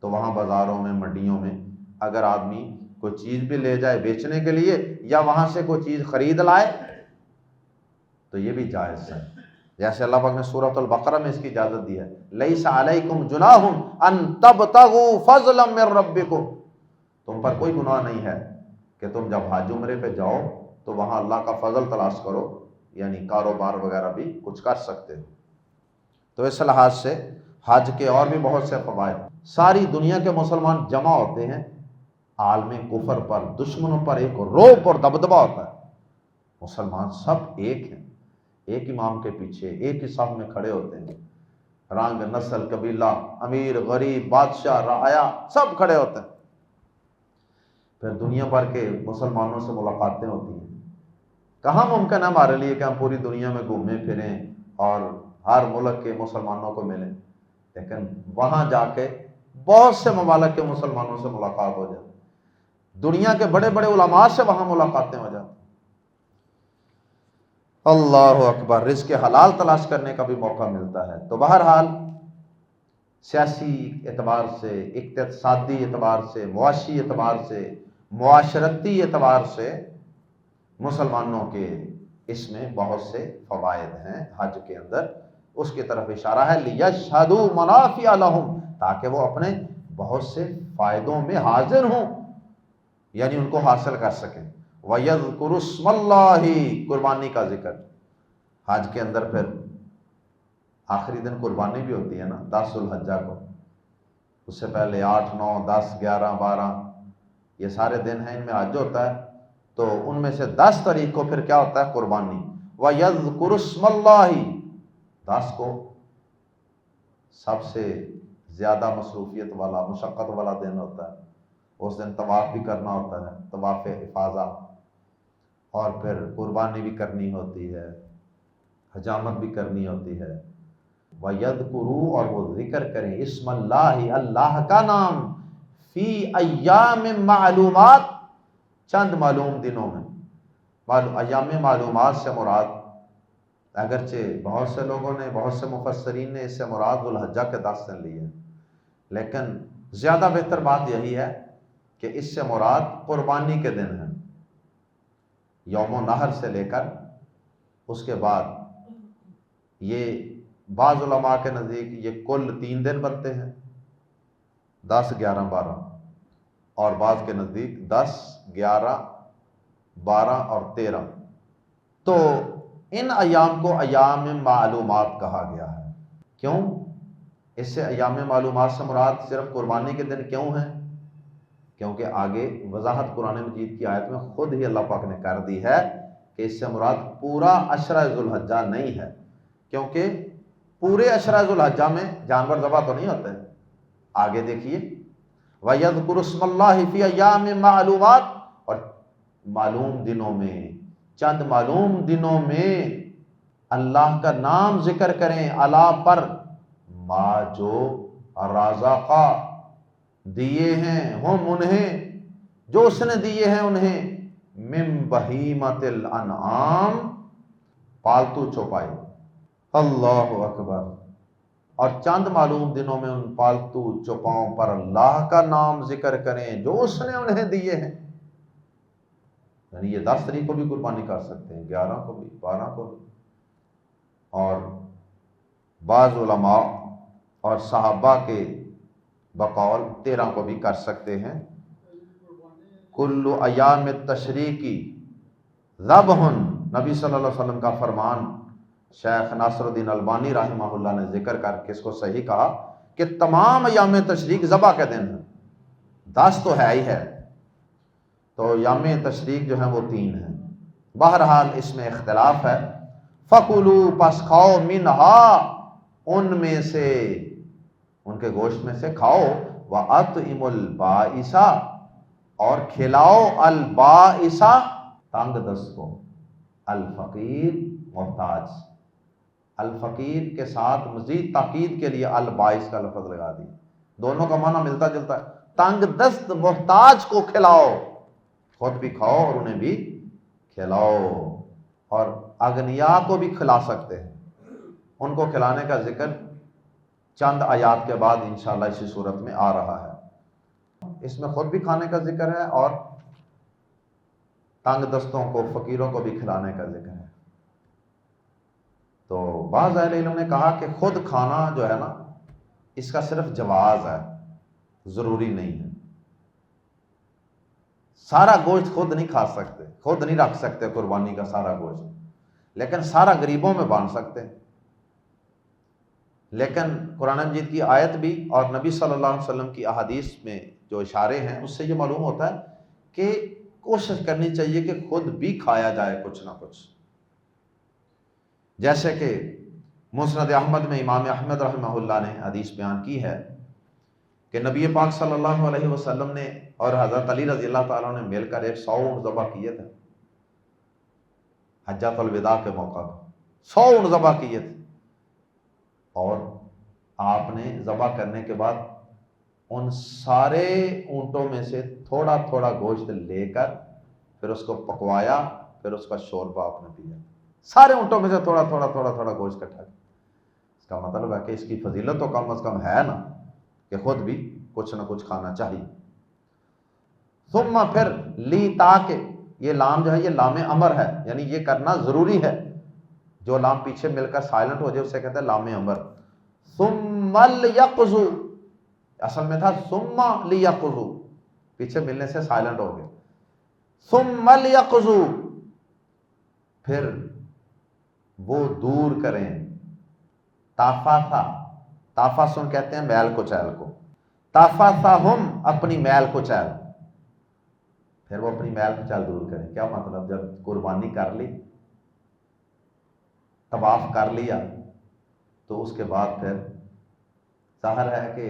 تو وہاں بازاروں میں، منڈیوں میں اگر آدمی کوئی چیز بھی لے جائے بیچنے کے لیے، یا وہاں سے کوئی چیز خرید لائے، تو یہ بھی جائز ہے۔ جیسے اللہ پاک نے سورۃ البقرہ میں اس کی اجازت دی ہے، لیس علیکم جناح ان تبتغوا فضلا من ربکم، تم پر کوئی گناہ نہیں ہے کہ تم جب حج عمرے پہ جاؤ تو وہاں اللہ کا فضل تلاش کرو، یعنی کاروبار وغیرہ بھی کچھ کر سکتے ہو۔ تو اس لحاظ سے حج کے اور بھی بہت سے فوائد۔ ساری دنیا کے مسلمان جمع ہوتے ہیں عالم کفر پر، دشمنوں پر ایک رعب اور دبدبہ ہوتا ہے، مسلمان سب ایک ہیں، ایک امام کے پیچھے ایک ہی صف میں کھڑے ہوتے ہیں، رنگ نسل قبیلہ امیر غریب بادشاہ رعایا سب کھڑے ہوتے ہیں۔ پھر دنیا بھر کے مسلمانوں سے ملاقاتیں ہوتی ہیں۔ کہاں ممکن ہے ہمارے لیے کہ ہم پوری دنیا میں گھومیں پھریں اور ہر ملک کے مسلمانوں کو ملیں، لیکن وہاں جا کے بہت سے ممالک کے مسلمانوں سے ملاقات ہو جاتی، دنیا کے بڑے بڑے علماء سے وہاں ملاقاتیں ہو جاتی۔ اللہ اکبر، رزق حلال تلاش کرنے کا بھی موقع ملتا ہے۔ تو بہرحال سیاسی اعتبار سے، اقتصادی اعتبار سے، معاشی اعتبار سے، معاشرتی اعتبار سے مسلمانوں کے اس میں بہت سے فوائد ہیں حج کے اندر۔ اس کی طرف اشارہ ہے لِيَشْهَدُوا مَنَافِعَ لَهُمْ، تاکہ وہ اپنے بہت سے فائدوں میں حاضر ہوں، یعنی ان کو حاصل کر سکیں۔ وَيَذْكُرُوا اسْمَ اللَّهِ، قربانی کا ذکر حج کے اندر۔ پھر آخری دن قربانی بھی ہوتی ہے نا 10 ذو الحجہ کو، اس سے پہلے 8 9 10 11 12 یہ سارے دن ہیں، ان میں حج ہوتا ہے، تو ان میں سے 10 تاریخ کو پھر کیا ہوتا ہے؟ قربانی۔ وَيَذْكُرُوا اسْمَ اللَّهِ، 10 کو سب سے زیادہ مصروفیت والا مشقت والا دن ہوتا ہے، اس دن طواف بھی کرنا ہوتا ہے، طواف افاضہ، اور پھر قربانی بھی کرنی ہوتی ہے، حجامت بھی کرنی ہوتی ہے۔ وَيَذْكُرُوا، اور وہ ذکر کریں، اسم اللہ، اللہ کا نام، فی ایام معلومات، چند معلوم دنوں میں۔ ایام معلومات سے مراد، اگرچہ بہت سے لوگوں نے، بہت سے مفسرین نے اس سے مراد ذو الحجہ کے 10 دن لیے ہیں، لیکن زیادہ بہتر بات یہی ہے کہ اس سے مراد قربانی کے دن ہیں، یوم النحر سے لے کر اس کے بعد۔ یہ بعض علماء کے نزدیک یہ کل 3 دن بنتے ہیں، 10 11 12، اور بعض کے نزدیک 10 11 12 اور 13۔ تو ان ایام کو ایام معلومات کہا گیا ہے۔ کیوں؟ اس سے ایام معلومات سے مراد صرف قربانی کے دن کیوں ہیں؟ کیونکہ آگے وضاحت قرآن مجید کی آیت میں خود ہی اللہ پاک نے کر دی ہے کہ اس سے مراد پورا عشرہ ذو الحجہ نہیں ہے، کیونکہ پورے عشرہ ذو الحجہ میں جانور ذبح تو نہیں ہوتے۔ آگے دیکھیے، وَيَذْكُرُ اسْمَ اللَّهِ فِي أَيَّامٍ مَعْلُومَاتٍ، اور معلوم دنوں میں، چند معلوم دنوں میں اللہ کا نام ذکر کریں، اللہ پر، ما جو رازقہ دیے ہیں، ہم انہیں، جو اس نے دیے ہیں انہیں، من بہیمۃ الانعام، پالتو چوپائے۔ اللہ اکبر، اور چند معلوم دنوں میں ان پالتو چوپاؤں پر اللہ کا نام ذکر کریں جو اس نے انہیں دیے ہیں۔ یعنی یہ 10 تاریخ کو بھی قربانی کر سکتے ہیں، 11 کو بھی، 12 کو بھی، اور بعض علماء اور صحابہ کے بقول 13 کو بھی کر سکتے ہیں۔ کل ایام التشریقی ذبح، نبی صلی اللہ علیہ وسلم کا فرمان شیخ ناصر الدین البانی رحمہ اللہ نے ذکر کر کے اس کو صحیح کہا کہ تمام ایام تشریق ذبح کے دن ہیں، 10 تو ہے ہی ہے، تو ایام تشریق جو ہیں وہ 3 ہیں۔ بہرحال اس میں اختلاف ہے۔ فَكُلُوا، پس کھاؤ، مِنْهَا، ان میں سے، ان کے گوشت میں سے کھاؤ، وَأَطْعِمُوا الْبَائِسَ، اور کھلاؤ، البائس، تنگ دست کو، الفقیر، محتاج۔ الفقیر کے ساتھ مزید تاکید کے لیے البائس کا لفظ لگا دی، دونوں کا معنی ملتا جلتا ہے۔ تنگ دست محتاج کو کھلاؤ، خود بھی کھاؤ اور انہیں بھی کھلاؤ، اور اغنیاء کو بھی کھلا سکتے ہیں۔ ان کو کھلانے کا ذکر چند آیات کے بعد انشاءاللہ اسی صورت میں آ رہا ہے۔ اس میں خود بھی کھانے کا ذکر ہے اور تنگ دستوں کو، فقیروں کو بھی کھلانے کا ذکر ہے۔ تو بعض اہل علم نے کہا کہ خود کھانا جو ہے نا، اس کا صرف جواز ہے، ضروری نہیں ہے۔ سارا گوشت خود نہیں کھا سکتے، خود نہیں رکھ سکتے قربانی کا سارا گوشت، لیکن سارا غریبوں میں بانٹ سکتے ہیں۔ لیکن قرآن مجید کی آیت بھی اور نبی صلی اللہ علیہ وسلم کی احادیث میں جو اشارے ہیں اس سے یہ معلوم ہوتا ہے کہ کوشش کرنی چاہیے کہ خود بھی کھایا جائے کچھ نہ کچھ. جیسے کہ مسند احمد میں امام احمد رحمہ اللہ نے حدیث بیان کی ہے کہ نبی پاک صلی اللہ علیہ وسلم نے اور حضرت علی رضی اللہ تعالیٰ نے مل کر 100 اونٹ ذبح کیے تھے حجۃ الوداع کے موقع پر. 100 اونٹ ذبح کیے تھے اور آپ نے ذبح کرنے کے بعد ان سارے اونٹوں میں سے تھوڑا تھوڑا گوشت لے کر پھر اس کو پکوایا، پھر اس کا شوربہ آپ نے پیا. سارے اونٹوں میں سے تھوڑا تھوڑا گوشت اٹھا کے. اس کا مطلب ہے کہ اس کی فضیلت تو کم از کم ہے نا کہ خود بھی کچھ نہ کچھ کھانا چاہیے. ثم پھر لی، تاکہ یہ لام جو ہے یہ لام امر ہے، یعنی یہ کرنا ضروری ہے. جو لام پیچھے مل کر سائلنٹ ہو جائے اسے کہتے ہیں لام امر. ثم لیقضوا، اصل میں تھا ثم لیقضوا، پیچھے ملنے سے سائلنٹ ہو گیا. ثم لیقضوا، پھر وہ دور کریں. تافاثا، تافاسن کہتے ہیں میل کچیل کو. تافاثاہم، اپنی میل کچیل. پھر وہ اپنی میل کچیل دور کریں. کیا مطلب؟ جب قربانی کر لی، طواف کر لیا، تو اس کے بعد پھر ظاہر ہے کہ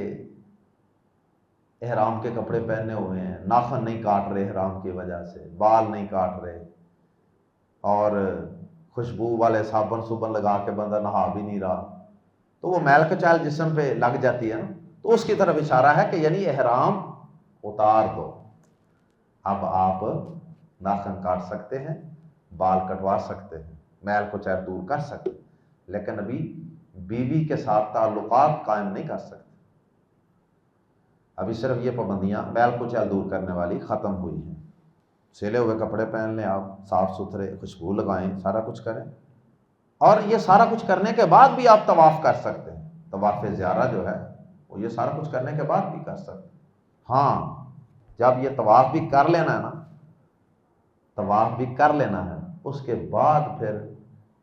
احرام کے کپڑے پہنے ہوئے ہیں، ناخن نہیں کاٹ رہے احرام کی وجہ سے، بال نہیں کاٹ رہے، اور خوشبو والے صابن صوبن لگا کے بندہ نہا بھی نہیں رہا، تو وہ میل کچیل جسم پہ لگ جاتی ہے نا. تو اس کی طرف اشارہ ہے کہ یعنی احرام اتار دو. اب آپ ناخن کاٹ سکتے ہیں، بال کٹوا سکتے ہیں، میل کچیل دور کر سکتے ہیں، لیکن ابھی بیوی کے ساتھ تعلقات قائم نہیں کر سکتے. ابھی صرف یہ پابندیاں میل کچیل دور کرنے والی ختم ہوئی ہیں. سلے ہوئے کپڑے پہن لیں آپ، صاف ستھرے، خوشبو لگائیں، سارا کچھ کریں. اور یہ سارا کچھ کرنے کے بعد بھی آپ طواف کر سکتے ہیں. طواف زیارہ جو ہے وہ یہ سارا کچھ کرنے کے بعد بھی کر سکتے ہیں. ہاں، جب یہ طواف بھی کر لینا ہے نا، طواف بھی کر لینا ہے، اس کے بعد پھر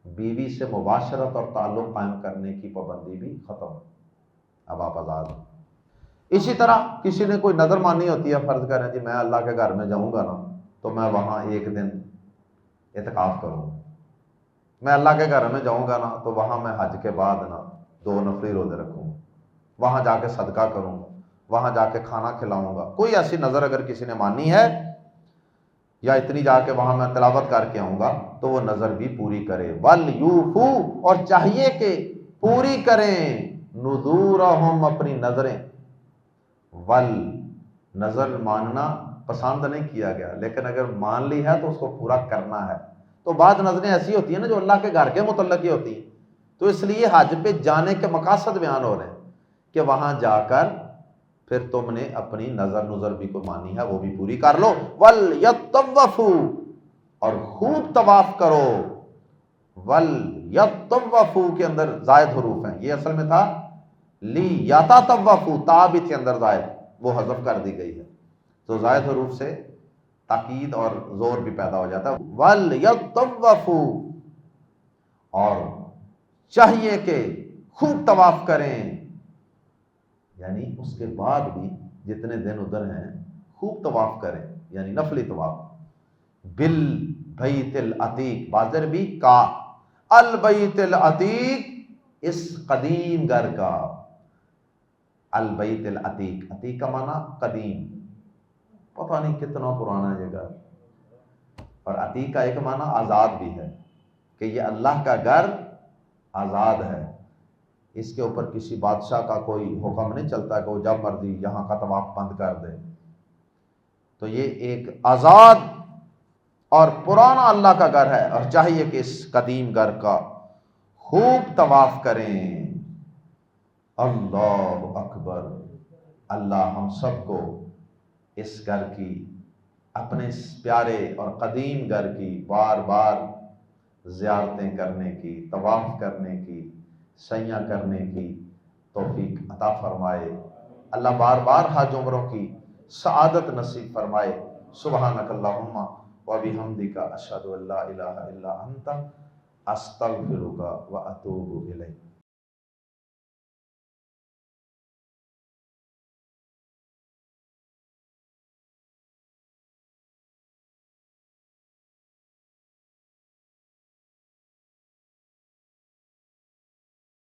بیوی سے مباشرت اور تعلق قائم کرنے کی پابندی بھی ختم. اب آپ آزاد ہیں. اسی طرح کسی نے کوئی نظر مانی ہوتی ہے، فرض کریں جی میں اللہ کے گھر میں جاؤں گا نا تو میں وہاں ایک دن اعتکاف کروں. میں اللہ کے گھر میں جاؤں گا نا تو وہاں میں حج کے بعد نا 2 نفلی روزے رکھوں گا، وہاں جا کے صدقہ کروں گا، وہاں جا کے کھانا کھلاؤں گا. کوئی ایسی نظر اگر کسی نے مانی ہے، یا اتنی جا کے وہاں میں تلاوت کر کے آؤں گا، تو وہ نظر بھی پوری کرے. وَلْيُوفُوا، اور چاہیے کہ پوری کریں، نذورہم، اپنی نظریں. نظر ماننا پسند نہیں کیا گیا، لیکن اگر مان لی ہے تو اس کو پورا کرنا ہے. تو بعض نظریں ایسی ہوتی ہیں نا جو اللہ کے گھر کے متعلق ہی ہوتی ہیں، تو اس لیے حج پہ جانے کے مقاصد بیان ہو رہے ہیں کہ وہاں جا کر پھر تم نے اپنی نظر بھی کو مانی ہے وہ بھی پوری کر لو. وَلْيَطَّوَّفُوا، اور خوب طواف کرو. وَلْيَطَّوَّفُوا کے اندر زائد حروف ہیں، یہ اصل میں تھا لِيَتَطَوَّفُوا، تا بھی تھی اندر زائد، وہ حذف کر دی گئی ہے. تو زائد حروف سے تاکید اور زور بھی پیدا ہو جاتا ہے. وَلْيَطَّوَّفُوا، اور چاہیے کہ خوب طواف کریں، یعنی اس کے بعد بھی جتنے دن ادھر ہیں خوب طواف کریں، یعنی نفلی طواف. بالبیت العتیق، بازر بھی کا البیت العتیق، اس قدیم گھر کا. البیت العتیق، عتیق کا معنی قدیم، پتہ نہیں کتنا پرانا یہ گھر. اور عتیق کا ایک معنی آزاد بھی ہے کہ یہ اللہ کا گھر آزاد ہے، اس کے اوپر کسی بادشاہ کا کوئی حکم نہیں چلتا کہ وہ جب مرضی یہاں کا طواف بند کر دے. تو یہ ایک آزاد اور پرانا اللہ کا گھر ہے، اور چاہیے کہ اس قدیم گھر کا خوب طواف کریں. اللہ اکبر. اللہ ہم سب کو اس گھر کی، اپنے اس پیارے اور قدیم گھر کی بار بار زیارتیں کرنے کی، طواف کرنے کی، سیاں کرنے کی توفیق عطا فرمائے. اللہ بار بار حج عمروں کی سعادت نصیب فرمائے. سبحانک اللہم وبحمدک، اشہد ان لا الہ الا انت، استغفرک واتوب الیک.